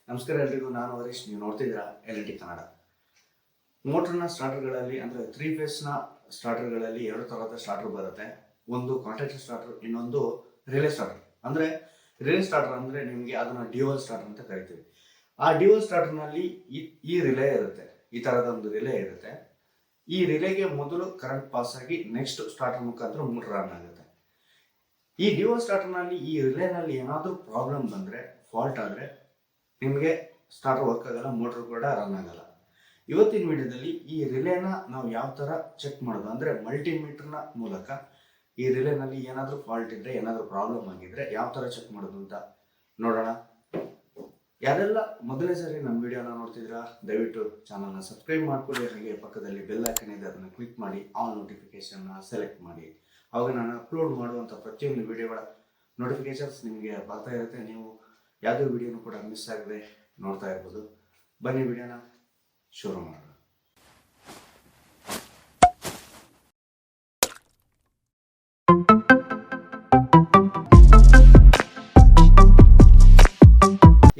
ನಮಸ್ಕಾರ ಎಲ್ರಿಗೂ, ನಾನು ಹರೀಶ್. ನೀವು ನೋಡ್ತಿದ್ದೀರಾ ಎಲ್ ಕನ್ನಡ. ಮೋಟರ್ನ ಸ್ಟಾರ್ಟರ್ಗಳಲ್ಲಿ ಅಂದರೆ 3 ಫೇಸ್ನ ಸ್ಟಾರ್ಟರ್ಗಳಲ್ಲಿ 2 ಥರದ ಸ್ಟಾರ್ಟರ್ ಬರುತ್ತೆ. ಒಂದು ಕಾಂಟ್ಯಾಕ್ಟರ್ ಸ್ಟಾರ್ಟರ್, ಇನ್ನೊಂದು ರಿಲೇ ಸ್ಟಾರ್ಟರ್. ಅಂದರೆ ರಿಲೇ ಸ್ಟಾರ್ಟರ್ ಅಂದರೆ ನಿಮಗೆ ಅದನ್ನು ಡ್ಯೂಯಲ್ ಸ್ಟಾರ್ಟರ್ ಅಂತ ಕರಿತೀವಿ. ಆ ಡ್ಯೂಯಲ್ ಸ್ಟಾರ್ಟರ್ನಲ್ಲಿ ಈ ರಿಲೇ ಇರುತ್ತೆ, ಈ ಥರದ ಒಂದು ರಿಲೇ ಇರುತ್ತೆ. ಈ ರಿಲೇಗೆ ಮೊದಲು ಕರೆಂಟ್ ಪಾಸ್ ಆಗಿ ನೆಕ್ಸ್ಟ್ ಸ್ಟಾರ್ಟರ್ ಮುಖಾಂತರ ಮೋಟರ್ ರನ್ ಆಗುತ್ತೆ. ಈ ಡ್ಯೂಯಲ್ ಸ್ಟಾರ್ಟರ್ನಲ್ಲಿ ಈ ರಿಲೇನಲ್ಲಿ ಏನಾದರೂ ಪ್ರಾಬ್ಲಮ್ ಬಂದರೆ, ಫಾಲ್ಟ್ ಆದರೆ ನಿಮಗೆ ಸ್ಟಾರ್ಟರ್ ವರ್ಕ್ ಆಗಲ್ಲ, ಮೋಟರ್ ಕೂಡ ರನ್ ಆಗಲ್ಲ. ಇವತ್ತಿನ ವಿಡಿಯೋದಲ್ಲಿ ಈ ರಿಲೇನ ನಾವು ಯಾವ ಥರ ಚೆಕ್ ಮಾಡೋದು ಅಂದರೆ ಮಲ್ಟಿಮೀಟರ್ನ ಮೂಲಕ ಈ ರಿಲೇನಲ್ಲಿ ಏನಾದರೂ ಫಾಲ್ಟ್ ಇದ್ದರೆ, ಏನಾದರೂ ಪ್ರಾಬ್ಲಮ್ ಆಗಿದ್ರೆ ಯಾವ ಥರ ಚೆಕ್ ಮಾಡೋದು ಅಂತ ನೋಡೋಣ. ಯಾರೆಲ್ಲ ಮೊದಲನೇ ಸಾರಿ ನಮ್ಮ ವಿಡಿಯೋನ ನೋಡ್ತಿದ್ದೀರಾ, ದಯವಿಟ್ಟು ಚಾನಲ್ನ ಸಬ್ಸ್ಕ್ರೈಬ್ ಮಾಡ್ಕೊಳ್ಳಿ. ಹಾಗೆ ಪಕ್ಕದಲ್ಲಿ ಬೆಲ್ ಐಕಾನ್ ಇದೆ, ಅದನ್ನು ಕ್ಲಿಕ್ ಮಾಡಿ ಆಲ್ ನೋಟಿಫಿಕೇಷನ್ನ ಸೆಲೆಕ್ಟ್ ಮಾಡಿ. ಆವಾಗ ನಾನು ಅಪ್ಲೋಡ್ ಮಾಡುವಂಥ ಪ್ರತಿಯೊಂದು ವಿಡಿಯೋಗಳ ನೋಟಿಫಿಕೇಷನ್ಸ್ ನಿಮಗೆ ಬರ್ತಾ ಇರುತ್ತೆ. ನೀವು ಯಾವುದೇ ವಿಡಿಯೋನು ಕೂಡ ಮಿಸ್ ಆಗದೆ ನೋಡ್ತಾ ಇರ್ಬೋದು. ಬನ್ನಿ ವಿಡಿಯೋನ ಶುರು ಮಾಡೋಣ.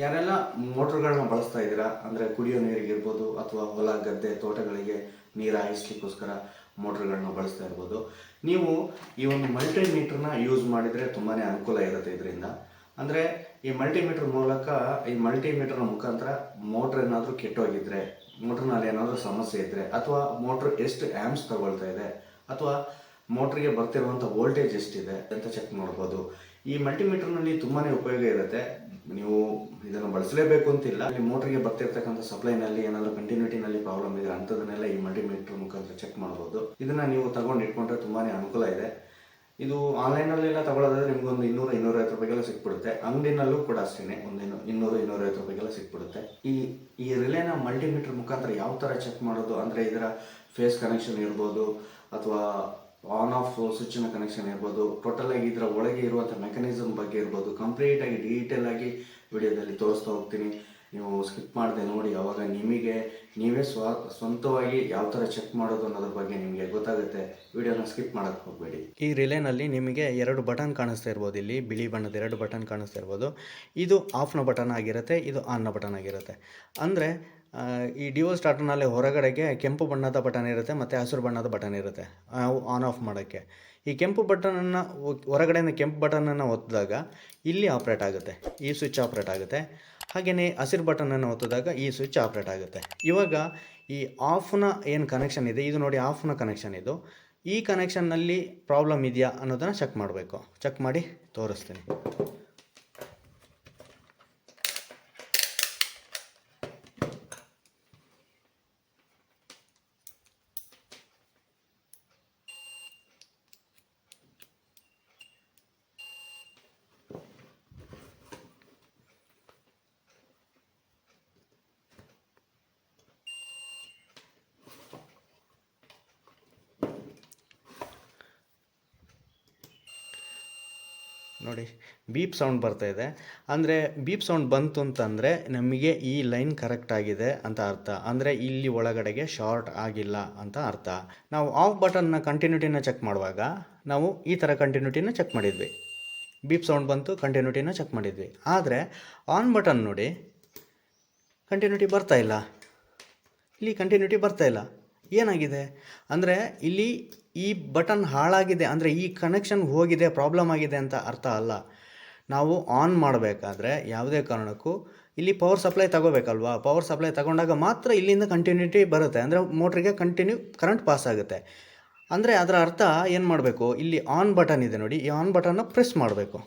ಯಾರೆಲ್ಲ ಮೋಟರ್ಗಳನ್ನ ಬಳಸ್ತಾ ಇದ್ದೀರಾ ಅಂದರೆ ಕುಡಿಯೋ ನೀರಿಗೆ ಇರ್ಬೋದು, ಅಥವಾ ಹೊಲ ಗದ್ದೆ ತೋಟಗಳಿಗೆ ನೀರು ಹಾಯಿಸ್ಲಿಕ್ಕೋಸ್ಕರ ಮೋಟರ್ಗಳನ್ನ ಬಳಸ್ತಾ ಇರ್ಬೋದು, ನೀವು ಈ ಒಂದು ಮಲ್ಟಿಮೀಟರ್ನ ಯೂಸ್ ಮಾಡಿದರೆ ತುಂಬಾ ಅನುಕೂಲ ಇರುತ್ತೆ. ಇದರಿಂದ ಅಂದರೆ ಈ ಮಲ್ಟಿಮೀಟರ್ ಮೂಲಕ, ಈ ಮಲ್ಟಿಮೀಟರ್ನ ಮುಖಾಂತರ ಮೋಟ್ರ್ ಏನಾದರೂ ಕೆಟ್ಟೋಗಿದ್ರೆ, ಮೋಟ್ರ್ನಲ್ಲಿ ಏನಾದರೂ ಸಮಸ್ಯೆ ಇದ್ದರೆ, ಅಥವಾ ಮೋಟ್ರ್ ಎಷ್ಟು ಆ್ಯಮ್ಸ್ ತಗೊಳ್ತಾ ಇದೆ, ಅಥವಾ ಮೋಟ್ರಿಗೆ ಬರ್ತಿರುವಂಥ ವೋಲ್ಟೇಜ್ ಎಷ್ಟಿದೆ ಅಂತ ಚೆಕ್ ಮಾಡ್ಬೋದು. ಈ ಮಲ್ಟಿಮೀಟರ್ನಲ್ಲಿ ತುಂಬಾ ಉಪಯೋಗ ಇರುತ್ತೆ. ನೀವು ಇದನ್ನು ಬಳಸಲೇಬೇಕು ಅಂತಿಲ್ಲ. ಇಲ್ಲಿ ಮೋಟ್ರಿಗೆ ಬರ್ತಿರ್ತಕ್ಕಂಥ ಸಪ್ಲೈನಲ್ಲಿ ಏನಾದರೂ ಕಂಟಿನ್ಯೂಟಿನಲ್ಲಿ ಪ್ರಾಬ್ಲಮ್ ಇದೆ ಅಂಥದನ್ನೆಲ್ಲ ಈ ಮಲ್ಟಿಮೀಟರ್ ಮುಖಾಂತರ ಚೆಕ್ ಮಾಡ್ಬೋದು. ಇದನ್ನು ನೀವು ತಗೊಂಡು ಇಟ್ಕೊಂಡ್ರೆ ತುಂಬಾ ಅನುಕೂಲ ಇದೆ. ಇದು ಆನ್ಲೈನಲ್ಲೆಲ್ಲ ತಗೊಳ್ಳೋದಾದ್ರೆ ನಿಮ್ಗೊಂದು 200-250 ರೂಪಾಯಿಗೆಲ್ಲ ಸಿಕ್ಬಿಡುತ್ತೆ. ಅಂಗಡಿನಲ್ಲೂ ಕೂಡ ಅಷ್ಟೇ, ಒಂದು 200-250 ರೂಪಾಯಿಗೆಲ್ಲ ಸಿಕ್ಬಿಡುತ್ತೆ. ಈ ರಿಲೇನ ಮಲ್ಟಿಮೀಟರ್ ಮುಖಾಂತರ ಯಾವ ಥರ ಚೆಕ್ ಮಾಡೋದು ಅಂದರೆ, ಇದರ ಫೇಸ್ ಕನೆಕ್ಷನ್ ಇರ್ಬೋದು, ಅಥವಾ ಆನ್ ಆಫ್ ಸ್ವಿಚ್ನ ಕನೆಕ್ಷನ್ ಇರ್ಬೋದು, ಟೋಟಲಾಗಿ ಇದರ ಒಳಗೆ ಇರುವಂಥ ಮೆಕ್ಯಾನಿಸಮ್ ಬಗ್ಗೆ ಇರ್ಬೋದು, ಕಂಪ್ಲೀಟಾಗಿ ಡೀಟೇಲ್ ಆಗಿ ವಿಡಿಯೋದಲ್ಲಿ ತೋರಿಸ್ತಾ ಹೋಗ್ತೀನಿ. ನೀವು ಸ್ಕಿಪ್ ಮಾಡದೆ ನೋಡಿ, ಆವಾಗ ನೀವೇ ಸ್ವಂತವಾಗಿ ಯಾವ ಥರ ಚೆಕ್ ಮಾಡೋದು ಅನ್ನೋದ್ರ ಬಗ್ಗೆ ನಿಮಗೆ ಗೊತ್ತಾಗುತ್ತೆ. ವಿಡಿಯೋನ ಸ್ಕಿಪ್ ಮಾಡೋಕ್ಕೆ ಹೋಗಬೇಡಿ. ಈ ರಿಲೇನಲ್ಲಿ ನಿಮಗೆ 2 ಬಟನ್ ಕಾಣಿಸ್ತಾ ಇರ್ಬೋದು. ಇಲ್ಲಿ ಬಿಳಿ ಬಣ್ಣದ 2 ಬಟನ್ ಕಾಣಿಸ್ತಾ ಇರ್ಬೋದು. ಇದು ಆಫ್ನ ಬಟನ್ ಆಗಿರುತ್ತೆ, ಇದು ಆನ್ನ ಬಟನ್ ಆಗಿರುತ್ತೆ. ಅಂದರೆ ಈ ಡ್ಯೂಯಲ್ ಸ್ಟಾರ್ಟರ್ನಲ್ಲಿ ಹೊರಗಡೆಗೆ ಕೆಂಪು ಬಣ್ಣದ ಬಟನ್ ಇರುತ್ತೆ ಮತ್ತು ಹಸಿರು ಬಣ್ಣದ ಬಟನ್ ಇರುತ್ತೆ ಆನ್ ಆಫ್ ಮಾಡೋಕ್ಕೆ. ಈ ಕೆಂಪು ಬಟನನ್ನು, ಹೊರಗಡೆಯಿಂದ ಕೆಂಪು ಬಟನನ್ನು ಒತ್ತಿದಾಗ ಇಲ್ಲಿ ಆಪ್ರೇಟ್ ಆಗುತ್ತೆ, ಈ ಸ್ವಿಚ್ ಆಪ್ರೇಟ್ ಆಗುತ್ತೆ. ಹಾಗೆಯೇ ಹಸಿರು ಬಟನನ್ನು ಒತ್ತಿದಾಗ ಈ ಸ್ವಿಚ್ ಆಪ್ರೇಟ್ ಆಗುತ್ತೆ. ಇವಾಗ ಈ ಆಫ್ನ ಏನು ಕನೆಕ್ಷನ್ ಇದೆ, ಇದು ನೋಡಿ ಆಫ್ನ ಕನೆಕ್ಷನ್ ಇದು. ಈ ಕನೆಕ್ಷನ್ನಲ್ಲಿ ಪ್ರಾಬ್ಲಮ್ ಇದೆಯಾ ಅನ್ನೋದನ್ನು ಚೆಕ್ ಮಾಡಬೇಕು. ಚೆಕ್ ಮಾಡಿ ತೋರಿಸ್ತೀನಿ. ನೋಡಿ, ಬೀಪ್ ಸೌಂಡ್ ಬರ್ತಾ ಇದೆ. ಅಂದರೆ ಬೀಪ್ ಸೌಂಡ್ ಬಂತು ಅಂತಂದರೆ ನಮಗೆ ಈ ಲೈನ್ ಕರೆಕ್ಟ್ ಆಗಿದೆ ಅಂತ ಅರ್ಥ. ಅಂದರೆ ಇಲ್ಲಿ ಒಳಗಡೆಗೆ ಶಾರ್ಟ್ ಆಗಿಲ್ಲ ಅಂತ ಅರ್ಥ. ನಾವು ಆಫ್ ಬಟನ್ನ ಕಂಟಿನ್ಯೂಟಿನ ಚೆಕ್ ಮಾಡುವಾಗ ನಾವು ಈ ಥರ ಕಂಟಿನ್ಯೂಟಿನ ಚೆಕ್ ಮಾಡಿದ್ವಿ. ಬೀಪ್ ಸೌಂಡ್ ಬಂತು, ಕಂಟಿನ್ಯೂಟಿನ ಚೆಕ್ ಮಾಡಿದ್ವಿ. ಆದರೆ ಆನ್ ಬಟನ್ ನೋಡಿ, ಕಂಟಿನ್ಯೂಟಿ ಬರ್ತಾ ಇಲ್ಲ. ಇಲ್ಲಿ ಕಂಟಿನ್ಯೂಟಿ ಬರ್ತಾ ಇಲ್ಲ. ಏನಾಗಿದೆ ಅಂದರೆ ಇಲ್ಲಿ ಈ ಬಟನ್ ಹಾಳಾಗಿದೆ, ಅಂದರೆ ಈ ಕನೆಕ್ಷನ್ ಹೋಗಿದೆ, ಪ್ರಾಬ್ಲಮ್ ಆಗಿದೆ ಅಂತ ಅರ್ಥ ಅಲ್ಲ. ನಾವು ಆನ್ ಮಾಡಬೇಕಾದ್ರೆ ಯಾವುದೇ ಕಾರಣಕ್ಕೂ ಇಲ್ಲಿ ಪವರ್ ಸಪ್ಲೈ ತಗೋಬೇಕಲ್ವಾ. ಪವರ್ ಸಪ್ಲೈ ತಗೊಂಡಾಗ ಮಾತ್ರ ಇಲ್ಲಿಂದ ಕಂಟಿನ್ಯೂಟಿ ಬರುತ್ತೆ, ಅಂದರೆ ಮೋಟ್ರಿಗೆ ಕಂಟಿನ್ಯೂ ಕರೆಂಟ್ ಪಾಸ್ ಆಗುತ್ತೆ. ಅಂದರೆ ಅದರ ಅರ್ಥ ಏನು ಮಾಡಬೇಕು, ಇಲ್ಲಿ ಆನ್ ಬಟನ್ ಇದೆ ನೋಡಿ, ಈ ಆನ್ ಬಟನ್ನ ಪ್ರೆಸ್ ಮಾಡಬೇಕು.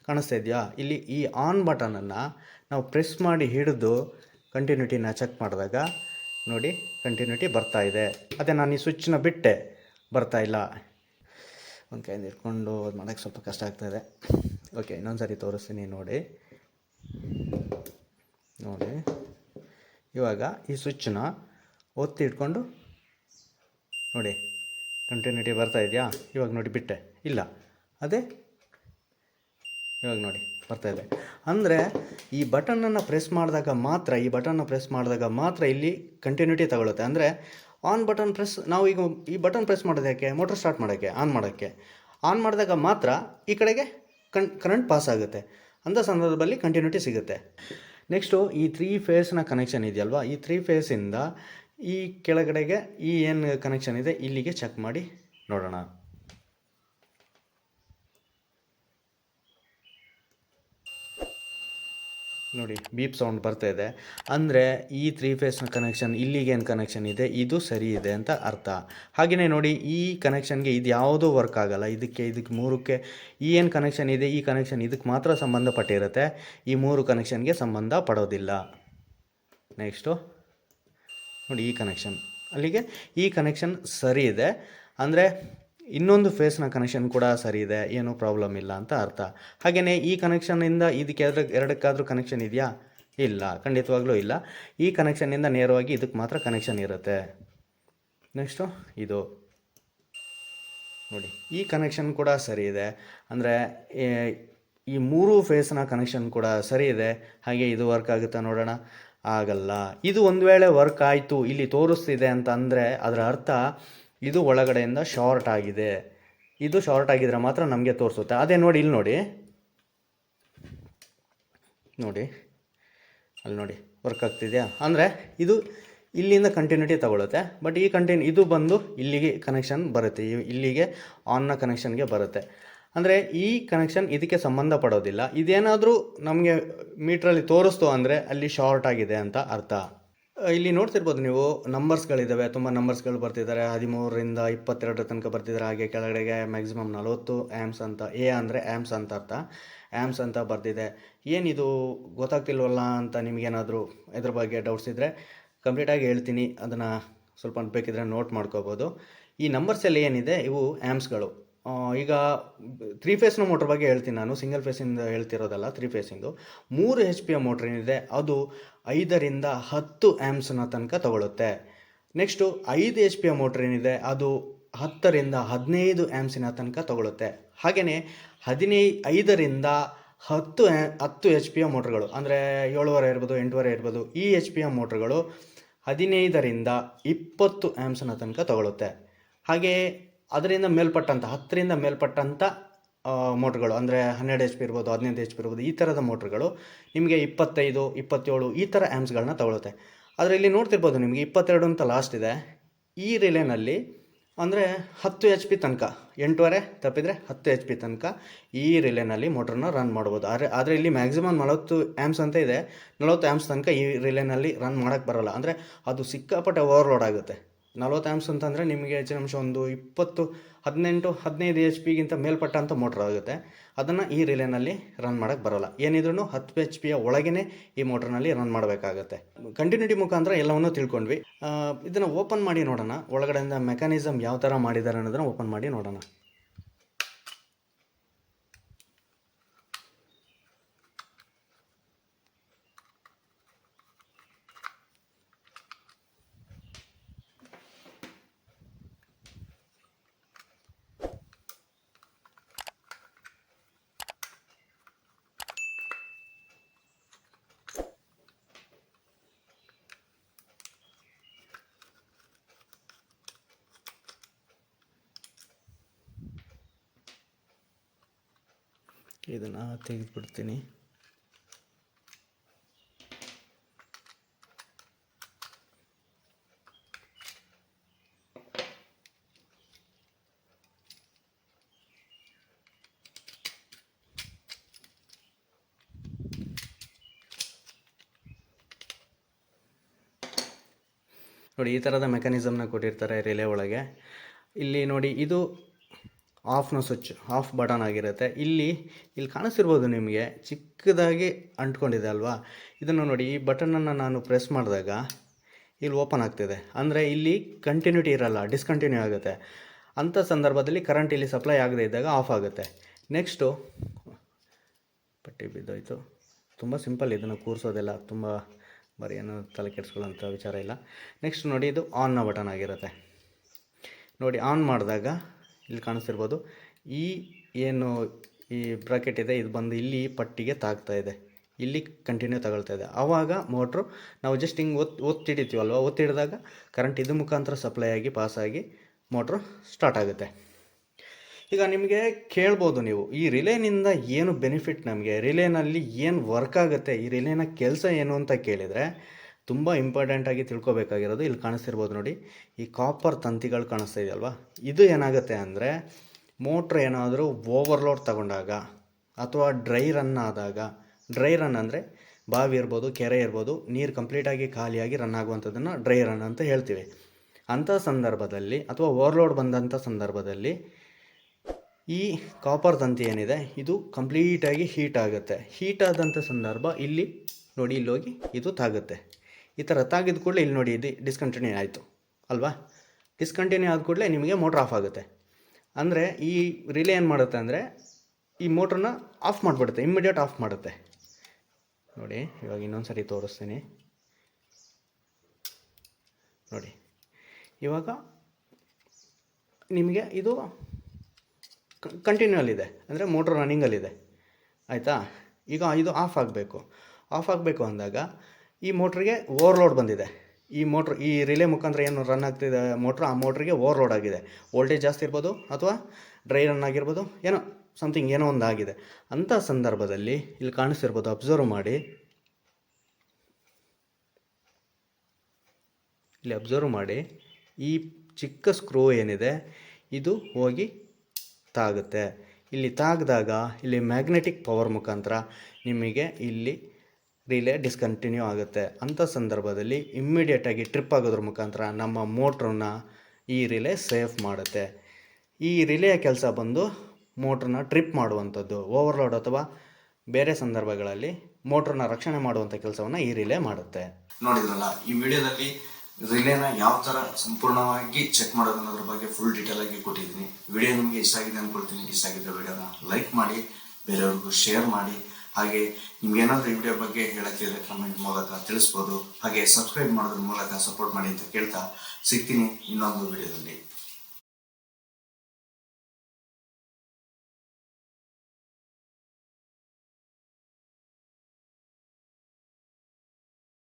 ಕಾಣಿಸ್ತಾ ಇದೆಯಾ? ಇಲ್ಲಿ ಈ ಆನ್ ಬಟನನ್ನು ನಾವು ಪ್ರೆಸ್ ಮಾಡಿ ಹಿಡಿದು ಕಂಟಿನ್ಯೂಟಿನ ಚೆಕ್ ಮಾಡಿದಾಗ ನೋಡಿ ಕಂಟಿನ್ಯೂಟಿ ಬರ್ತಾ ಇದೆ. ಅದೇ ನಾನು ಈ ಸ್ವಿಚ್ನ ಬಿಟ್ಟೆ, ಬರ್ತಾ ಇಲ್ಲ. ಒಂದು ಕೈಯಿಂದ ಇಟ್ಕೊಂಡು ಅದು ಮಾಡೋಕ್ಕೆ ಸ್ವಲ್ಪ ಕಷ್ಟ ಆಗ್ತಾಯಿದೆ. ಓಕೆ, ಇನ್ನೊಂದು ಸರಿ ತೋರಿಸ್ತೀನಿ ನೋಡಿ. ಇವಾಗ ಈ ಸ್ವಿಚ್ನ ಒತ್ತಿ ಇಟ್ಕೊಂಡು ನೋಡಿ ಕಂಟಿನ್ಯೂಟಿ ಬರ್ತಾ ಇದೆಯಾ? ಇವಾಗ ನೋಡಿ ಬಿಟ್ಟೆ, ಇಲ್ಲ. ಅದೇ ಇವಾಗ ನೋಡಿ ಬರ್ತಾ ಇದೆ. ಅಂದರೆ ಈ ಬಟನನ್ನು ಪ್ರೆಸ್ ಮಾಡಿದಾಗ ಮಾತ್ರ, ಇಲ್ಲಿ ಕಂಟಿನ್ಯೂಟಿ ತಗೊಳುತ್ತೆ. ಅಂದರೆ ಆನ್ ಬಟನ್ ಪ್ರೆಸ್, ನಾವು ಈಗ ಈ ಬಟನ್ ಪ್ರೆಸ್ ಮಾಡೋದಕ್ಕೆ, ಮೋಟರ್ ಸ್ಟಾರ್ಟ್ ಮಾಡೋಕ್ಕೆ, ಆನ್ ಮಾಡಿದಾಗ ಮಾತ್ರ ಈ ಕಡೆಗೆ ಕರೆಂಟ್ ಪಾಸ್ ಆಗುತ್ತೆ. ಅಂಥ ಸಂದರ್ಭದಲ್ಲಿ ಕಂಟಿನ್ಯೂಟಿ ಸಿಗುತ್ತೆ. ನೆಕ್ಸ್ಟು ಈ 3 ಫೇಸ್ನ ಕನೆಕ್ಷನ್ ಇದೆಯಲ್ವಾ, ಈ 3 ಫೇಸಿಂದ ಈ ಕೆಳಗಡೆಗೆ ಈ ಏನು ಕನೆಕ್ಷನ್ ಇದೆ ಇಲ್ಲಿಗೆ ಚೆಕ್ ಮಾಡಿ ನೋಡೋಣ. ನೋಡಿ ಬೀಪ್ ಸೌಂಡ್ ಬರ್ತಾ ಇದೆ, ಅಂದರೆ ಈ 3 ಫೇಸ್ನ ಕನೆಕ್ಷನ್ ಇಲ್ಲಿಗೆ ಏನು ಕನೆಕ್ಷನ್ ಇದೆ ಇದು ಸರಿ ಇದೆ ಅಂತ ಅರ್ಥ. ಹಾಗೆಯೇ ನೋಡಿ ಈ ಕನೆಕ್ಷನ್ಗೆ ಇದು ಯಾವುದೂ ವರ್ಕ್ ಆಗಲ್ಲ, ಇದಕ್ಕೆ ಮೂರಕ್ಕೆ ಈ ಏನು ಕನೆಕ್ಷನ್ ಇದೆ ಈ ಕನೆಕ್ಷನ್ ಇದಕ್ಕೆ ಮಾತ್ರ ಸಂಬಂಧಪಟ್ಟಿರುತ್ತೆ, ಈ 3 ಕನೆಕ್ಷನ್ಗೆ ಸಂಬಂಧ ಪಡೋದಿಲ್ಲ. ನೆಕ್ಸ್ಟು ನೋಡಿ ಈ ಕನೆಕ್ಷನ್, ಅಲ್ಲಿಗೆ ಈ ಕನೆಕ್ಷನ್ ಸರಿ ಇದೆ, ಅಂದರೆ ಇನ್ನೊಂದು ಫೇಸ್ನ ಕನೆಕ್ಷನ್ ಕೂಡ ಸರಿ ಇದೆ, ಏನೂ ಪ್ರಾಬ್ಲಮ್ ಇಲ್ಲ ಅಂತ ಅರ್ಥ. ಹಾಗೆಯೇ ಈ ಕನೆಕ್ಷನ್ನಿಂದ ಇದಕ್ಕೆ ಎರಡಕ್ಕಾದರೂ ಕನೆಕ್ಷನ್ ಇದೆಯಾ? ಇಲ್ಲ, ಖಂಡಿತವಾಗ್ಲೂ ಇಲ್ಲ. ಈ ಕನೆಕ್ಷನ್ನಿಂದ ನೇರವಾಗಿ ಇದಕ್ಕೆ ಮಾತ್ರ ಕನೆಕ್ಷನ್ ಇರುತ್ತೆ. ನೆಕ್ಸ್ಟು ಇದು ನೋಡಿ ಈ ಕನೆಕ್ಷನ್ ಕೂಡ ಸರಿ ಇದೆ, ಅಂದರೆ ಈ 3 ಫೇಸ್ನ ಕನೆಕ್ಷನ್ ಕೂಡ ಸರಿ ಇದೆ. ಹಾಗೆ ಇದು ವರ್ಕ್ ಆಗುತ್ತಾ ನೋಡೋಣ, ಆಗಲ್ಲ. ಇದು ಒಂದು ವೇಳೆ ವರ್ಕ್ ಆಯಿತು ಇಲ್ಲಿ ತೋರಿಸ್ತಿದೆ ಅಂತ ಅಂದರೆ ಅದರ ಅರ್ಥ ಇದು ಒಳಗಡೆಯಿಂದ ಶಾರ್ಟ್ ಆಗಿದೆ. ಇದು ಶಾರ್ಟ್ ಆಗಿದ್ರೆ ಮಾತ್ರ ನಮಗೆ ತೋರಿಸುತ್ತೆ. ಅದೇ ನೋಡಿ ಇಲ್ಲಿ ನೋಡಿ ಅಲ್ಲಿ ನೋಡಿ ವರ್ಕ್ ಆಗ್ತಿದೆಯಾ, ಅಂದರೆ ಇದು ಇಲ್ಲಿಂದ ಕಂಟಿನ್ಯೂಟಿ ತಗೊಳುತ್ತೆ. ಬಟ್ ಈ ಇದು ಬಂದು ಇಲ್ಲಿಗೆ ಕನೆಕ್ಷನ್ ಬರುತ್ತೆ, ಇಲ್ಲಿಗೆ ಆನ್ನ ಕನೆಕ್ಷನ್ಗೆ ಬರುತ್ತೆ. ಅಂದರೆ ಈ ಕನೆಕ್ಷನ್ ಇದಕ್ಕೆ ಸಂಬಂಧ ಪಡೋದಿಲ್ಲ. ಇದೇನಾದರೂ ನಮಗೆ ಮೀಟ್ರಲ್ಲಿ ತೋರಿಸ್ತು ಅಂದರೆ ಅಲ್ಲಿ ಶಾರ್ಟ್ ಆಗಿದೆ ಅಂತ ಅರ್ಥ. ಇಲ್ಲಿ ನೋಡ್ತಿರ್ಬೋದು ನೀವು ನಂಬರ್ಸ್ಗಳಿದ್ದಾವೆ, ತುಂಬ ನಂಬರ್ಸ್ಗಳು ಬರ್ತಿದ್ದಾರೆ. 13ರಿಂದ 22 ತನಕ ಬರ್ತಿದ್ದಾರೆ. ಹಾಗೆ ಕೆಳಗಡೆಗೆ ಮ್ಯಾಕ್ಸಿಮಮ್ 40 ಆ್ಯಮ್ಸ್ ಅಂತ, ಎ ಅಂದರೆ ಆ್ಯಮ್ಸ್ ಅಂತ ಅರ್ಥ, ಆ್ಯಮ್ಸ್ ಅಂತ ಬರ್ತಿದೆ. ಏನಿದು ಗೊತ್ತಾಗ್ತಿಲ್ವಲ್ಲ ಅಂತ ನಿಮಗೇನಾದರೂ ಇದ್ರ ಬಗ್ಗೆ ಡೌಟ್ಸ್ ಇದ್ದರೆ ಕಂಪ್ಲೀಟಾಗಿ ಹೇಳ್ತೀನಿ, ಅದನ್ನು ಸ್ವಲ್ಪ ಬೇಕಿದ್ರೆ ನೋಟ್ ಮಾಡ್ಕೋಬೋದು. ಈ ನಂಬರ್ಸ್ ಎಲ್ಲ ಏನಿದೆ ಇವು ಆ್ಯಮ್ಸ್ಗಳು. ಈಗ 3 ಫೇಸ್ನ ಮೋಟ್ರ್ ಬಗ್ಗೆ ಹೇಳ್ತೀನಿ ನಾನು, ಸಿಂಗಲ್ ಫೇಸಿಂದ ಹೇಳ್ತಿರೋದಲ್ಲ. 3 ಫೇಸಿಂದು 3 HP ಮೋಟ್ರ್ ಏನಿದೆ ಅದು 5ರಿಂದ 10 ಆ್ಯಮ್ಸ್ನ ತನಕ ತಗೊಳುತ್ತೆ. ನೆಕ್ಸ್ಟು 5 HP ಮೋಟ್ರ್ ಏನಿದೆ ಅದು 10ರಿಂದ 15 ಆ್ಯಮ್ಸಿನ ತನಕ ತಗೊಳುತ್ತೆ. ಹಾಗೆಯೇ 5ರಿಂದ 10 HP ಮೋಟ್ರ್ಗಳು ಅಂದರೆ 7.5 ಇರ್ಬೋದು, 8.5 ಇರ್ಬೋದು, ಈ HP ಮೋಟ್ರ್ಗಳು 15ರಿಂದ 20 ಆ್ಯಮ್ಸ್ನ ತನಕ ತಗೊಳುತ್ತೆ. ಹಾಗೆಯೇ ಅದರಿಂದ ಮೇಲ್ಪಟ್ಟಂಥ 10ರಿಂದ ಮೇಲ್ಪಟ್ಟಂಥ ಮೋಟ್ರ್ಗಳು ಅಂದರೆ 12 HP ಇರ್ಬೋದು, 15 HP ಇರ್ಬೋದು, ಈ ಥರದ ಮೋಟ್ರ್ಗಳು ನಿಮಗೆ 25, 27 ಈ ಥರ ಆ್ಯಮ್ಸ್ಗಳನ್ನ ತಗೊಳುತ್ತೆ. ಆದರೆ ಇಲ್ಲಿ ನೋಡ್ತಿರ್ಬೋದು ನಿಮಗೆ 22 ಅಂತ ಲಾಸ್ಟ್ ಇದೆ. ಈ ರಿಲೇನಲ್ಲಿ ಅಂದರೆ 10 HP ತನಕ, 8.5 ತಪ್ಪಿದರೆ 10 HP ತನಕ ಈ ರಿಲೇನಲ್ಲಿ ಮೋಟ್ರನ್ನ ರನ್ ಮಾಡ್ಬೋದು. ಆದರೆ ಇಲ್ಲಿ ಮ್ಯಾಕ್ಸಿಮಮ್ 40 ಆ್ಯಮ್ಸ್ ಅಂತ ಇದೆ. 40 ಆ್ಯಮ್ಸ್ ತನಕ ಈ ರಿಲೇನಲ್ಲಿ ರನ್ ಮಾಡೋಕ್ಕೆ ಬರೋಲ್ಲ, ಅಂದರೆ ಅದು ಸಿಕ್ಕಾಪಟ್ಟೆ ಓವರ್ಲೋಡ್ ಆಗುತ್ತೆ. 40 ಆ್ಯಮ್ಸ್ ಅಂತಂದರೆ ನಿಮಗೆ ಹೆಚ್ಚಿನ ಅಂಶ ಒಂದು 20, 18, 15 HP ಗಿಂತ ಮೇಲ್ಪಟ್ಟಂಥ ಮೋಟ್ರ್ ಆಗುತ್ತೆ. ಅದನ್ನು ಈ ರಿಲೇನಲ್ಲಿ ರನ್ ಮಾಡೋಕ್ಕೆ ಬರೋಲ್ಲ. ಏನಿದ್ರೂ 10 HP ಒಳಗೇ ಈ ಮೋಟ್ರ್ನಲ್ಲಿ ರನ್ ಮಾಡಬೇಕಾಗತ್ತೆ. ಕಂಟಿನ್ಯೂಟಿ ಮುಖಾಂತರ ಎಲ್ಲವನ್ನೂ ತಿಳ್ಕೊಂಡ್ವಿ. ಇದನ್ನು ಓಪನ್ ಮಾಡಿ ನೋಡೋಣ, ಒಳಗಡೆಯಿಂದ ಮೆಕ್ಯಾನಿಸಮ್ ಯಾವ ಥರ ಮಾಡಿದ್ದಾರೆ ಅನ್ನೋದನ್ನು ಓಪನ್ ಮಾಡಿ ನೋಡೋಣ. ಇದನ್ನು ತೆಗೆದುಬಿಡ್ತೀನಿ. ನೋಡಿ ಈ ಥರದ ಮೆಕ್ಯಾನಿಸಮ್ನ ಕೊಟ್ಟಿರ್ತಾರೆ ರಿಲೇ ಒಳಗೆ. ಇಲ್ಲಿ ನೋಡಿ ಇದು ಆಫ್ನ ಸ್ವಿಚ್, ಆಫ್ ಬಟನ್ ಆಗಿರುತ್ತೆ. ಇಲ್ಲಿ ಕಾಣಿಸ್ತಿರ್ಬೋದು ನಿಮಗೆ, ಚಿಕ್ಕದಾಗಿ ಅಂಟ್ಕೊಂಡಿದೆ ಅಲ್ವಾ. ಇದನ್ನು ನೋಡಿ, ಈ ಬಟನನ್ನು ನಾನು ಪ್ರೆಸ್ ಮಾಡಿದಾಗ ಇಲ್ಲಿ ಓಪನ್ ಆಗ್ತಿದೆ, ಅಂದರೆ ಇಲ್ಲಿ ಕಂಟಿನ್ಯೂಟಿ ಇರಲ್ಲ, ಡಿಸ್ಕಂಟಿನ್ಯೂ ಆಗುತ್ತೆ. ಅಂಥ ಸಂದರ್ಭದಲ್ಲಿ ಕರೆಂಟ್ ಇಲ್ಲಿ ಸಪ್ಲೈ ಆಗದೇ ಇದ್ದಾಗ ಆಫ್ ಆಗುತ್ತೆ. ನೆಕ್ಸ್ಟು ಪಟ್ಟಿ ಬಿದ್ದೋಯ್ತು. ತುಂಬ ಸಿಂಪಲ್, ಇದನ್ನು ಕೂರಿಸೋದೆಲ್ಲ ತುಂಬ ಬರೀ ಏನು ತಲೆ ಕೆಡಿಸ್ಕೊಳ್ಳೋಂಥ ವಿಚಾರ ಇಲ್ಲ. ನೆಕ್ಸ್ಟ್ ನೋಡಿ, ಇದು ಆನ್ನ ಬಟನ್ ಆಗಿರುತ್ತೆ. ನೋಡಿ ಆನ್ ಮಾಡಿದಾಗ ಇಲ್ಲಿ ಕಾಣಿಸ್ತಿರ್ಬೋದು, ಏನು ಈ ಬ್ರಾಕೆಟ್ ಇದೆ ಇದು ಬಂದು ಇಲ್ಲಿ ಪಟ್ಟಿಗೆ ತಾಗ್ತಾ ಇದೆ, ಇಲ್ಲಿ ಕಂಟಿನ್ಯೂ ತಗೊಳ್ತಾ ಇದೆ. ಆವಾಗ ಮೋಟ್ರು ನಾವು ಜಸ್ಟ್ ಹಿಂಗೆ ಒತ್ತಿಡಿತೀವಲ್ವ, ಒತ್ತಿಡಿದಾಗ ಕರೆಂಟ್ ಇದು ಮುಖಾಂತರ ಸಪ್ಲೈ ಆಗಿ ಪಾಸಾಗಿ ಮೋಟ್ರು ಸ್ಟಾರ್ಟ್ ಆಗುತ್ತೆ. ಈಗ ನಿಮಗೆ ಕೇಳ್ಬೋದು ನೀವು, ಈ ರಿಲೇನಿಂದ ಏನು ಬೆನಿಫಿಟ್, ನಮಗೆ ರಿಲೇನಲ್ಲಿ ಏನು ವರ್ಕ್ ಆಗುತ್ತೆ, ಈ ರಿಲೇನ ಕೆಲಸ ಏನು ಅಂತ ಕೇಳಿದರೆ ತುಂಬ ಇಂಪಾರ್ಟೆಂಟಾಗಿ ತಿಳ್ಕೊಬೇಕಾಗಿರೋದು ಇಲ್ಲಿ ಕಾಣಿಸ್ತಿರ್ಬೋದು ನೋಡಿ, ಈ ಕಾಪರ್ ತಂತಿಗಳು ಕಾಣಿಸ್ತಾ ಇದೆಯಲ್ವಾ, ಇದು ಏನಾಗುತ್ತೆ ಅಂದರೆ ಮೋಟ್ರ್ ಏನಾದರೂ ಓವರ್ಲೋಡ್ ತಗೊಂಡಾಗ ಅಥವಾ ಡ್ರೈ ರನ್ ಆದಾಗ, ಡ್ರೈ ರನ್ ಅಂದರೆ ಬಾವಿ ಇರ್ಬೋದು, ಕೆರೆ ಇರ್ಬೋದು, ನೀರು ಕಂಪ್ಲೀಟಾಗಿ ಖಾಲಿಯಾಗಿ ರನ್ ಆಗುವಂಥದ್ದನ್ನು ಡ್ರೈ ರನ್ ಅಂತ ಹೇಳ್ತೀವಿ. ಅಂಥ ಸಂದರ್ಭದಲ್ಲಿ ಅಥವಾ ಓವರ್ಲೋಡ್ ಬಂದಂಥ ಸಂದರ್ಭದಲ್ಲಿ ಈ ಕಾಪರ್ ತಂತಿ ಏನಿದೆ ಇದು ಕಂಪ್ಲೀಟಾಗಿ ಹೀಟ್ ಆಗುತ್ತೆ. ಹೀಟ್ ಆದಂಥ ಸಂದರ್ಭ ಇಲ್ಲಿ ನೋಡಿ, ಇಲ್ಲಿ ಹೋಗಿ ಇದು ತಾಗುತ್ತೆ. ಈ ಥರ ತಾಗಿದ ಕೂಡಲೇ ಇಲ್ಲಿ ನೋಡಿ ಇದು ಡಿಸ್ಕಂಟಿನ್ಯೂ ಆಯಿತು ಅಲ್ವಾ. ಡಿಸ್ಕಂಟಿನ್ಯೂ ಆದ ಕೂಡಲೇ ನಿಮಗೆ ಮೋಟ್ರ್ ಆಫ್ ಆಗುತ್ತೆ. ಅಂದರೆ ಈ ರಿಲೇ ಏನು ಮಾಡುತ್ತೆ ಅಂದರೆ ಈ ಮೋಟ್ರನ್ನ ಆಫ್ ಮಾಡಿಬಿಡುತ್ತೆ, ಇಮ್ಮಿಡಿಯೇಟ್ ಆಫ್ ಮಾಡುತ್ತೆ. ನೋಡಿ ಇವಾಗ ಇನ್ನೊಂದು ಸರಿ ತೋರಿಸ್ತೀನಿ ನೋಡಿ. ಇವಾಗ ನಿಮಗೆ ಇದು ಕಂಟಿನ್ಯೂಯಲ್ಲಿದೆ, ಅಂದರೆ ಮೋಟ್ರ್ ರನ್ನಿಂಗಲ್ಲಿದೆ ಆಯಿತಾ. ಈಗ ಇದು ಆಫ್ ಆಗಬೇಕು ಅಂದಾಗ ಈ ಮೋಟ್ರಿಗೆ ಓವರ್ಲೋಡ್ ಬಂದಿದೆ. ಈ ರಿಲೇ ಮುಖಾಂತರ ಏನು ರನ್ ಆಗ್ತಿದೆ ಮೋಟ್ರ್, ಆ ಮೋಟ್ರಿಗೆ ಓವರ್ಲೋಡ್ ಆಗಿದೆ. ವೋಲ್ಟೇಜ್ ಜಾಸ್ತಿ ಇರ್ಬೋದು ಅಥವಾ ಡ್ರೈ ರನ್ ಆಗಿರ್ಬೋದು, ಏನೋ ಸಮಥಿಂಗ್ ಏನೋ ಒಂದು ಆಗಿದೆ. ಅಂಥ ಸಂದರ್ಭದಲ್ಲಿ ಇಲ್ಲಿ ಕಾಣಿಸ್ತಿರ್ಬೋದು, ಅಬ್ಸರ್ವ್ ಮಾಡಿ, ಇಲ್ಲಿ ಅಬ್ಸರ್ವ್ ಮಾಡಿ, ಈ ಚಿಕ್ಕ ಸ್ಕ್ರೂ ಏನಿದೆ ಇದು ಹೋಗಿ ತಾಗುತ್ತೆ. ಇಲ್ಲಿ ತಾಗಿದಾಗ ಇಲ್ಲಿ ಮ್ಯಾಗ್ನೆಟಿಕ್ ಪವರ್ ಮುಖಾಂತರ ನಿಮಗೆ ಇಲ್ಲಿ ರಿಲೇ ಡಿಸ್ಕಂಟಿನ್ಯೂ ಆಗುತ್ತೆ. ಅಂಥ ಸಂದರ್ಭದಲ್ಲಿ ಇಮ್ಮಿಡಿಯೇಟಾಗಿ ಟ್ರಿಪ್ ಆಗೋದ್ರ ಮುಖಾಂತರ ನಮ್ಮ ಮೋಟ್ರನ್ನ ಈ ರಿಲೇ ಸೇಫ್ ಮಾಡುತ್ತೆ. ಈ ರಿಲೇಯ ಕೆಲಸ ಬಂದು ಮೋಟ್ರನ್ನ ಟ್ರಿಪ್ ಮಾಡುವಂಥದ್ದು, ಓವರ್ಲೋಡ್ ಅಥವಾ ಬೇರೆ ಸಂದರ್ಭಗಳಲ್ಲಿ ಮೋಟ್ರನ್ನ ರಕ್ಷಣೆ ಮಾಡುವಂಥ ಕೆಲಸವನ್ನು ಈ ರಿಲೇ ಮಾಡುತ್ತೆ. ನೋಡಿದ್ರಲ್ಲ, ಈ ವಿಡಿಯೋದಲ್ಲಿ ರಿಲೇನ ಯಾವ ಥರ ಸಂಪೂರ್ಣವಾಗಿ ಚೆಕ್ ಮಾಡೋದು ಅನ್ನೋದ್ರ ಬಗ್ಗೆ ಫುಲ್ ಡೀಟೇಲ್ ಆಗಿ ಕೊಟ್ಟಿದ್ದೀನಿ. ವಿಡಿಯೋ ನಿಮಗೆ ಇಷ್ಟ ಆಗಿದೆ ಅಂದ್ಕೊಳ್ತೀನಿ. ಇಷ್ಟ ಆಗಿದ್ದರೆ ವಿಡಿಯೋನ ಲೈಕ್ ಮಾಡಿ, ಬೇರೆಯವ್ರಿಗೂ ಶೇರ್ ಮಾಡಿ. ಹಾಗೆ ನಿಮ್ಗೇನಾದರೂ ಈ ವಿಡಿಯೋ ಬಗ್ಗೆ ಹೇಳೋಕ್ಕಿದ್ರೆ ಕಮೆಂಟ್ ಮೂಲಕ ತಿಳಿಸ್ಬೋದು. ಹಾಗೆ ಸಬ್ಸ್ಕ್ರೈಬ್ ಮಾಡೋದ್ರ ಮೂಲಕ ಸಪೋರ್ಟ್ ಮಾಡಿ ಅಂತ ಕೇಳ್ತಾ ಸಿಗ್ತೀನಿ ಇನ್ನೊಂದು ವಿಡಿಯೋದಲ್ಲಿ.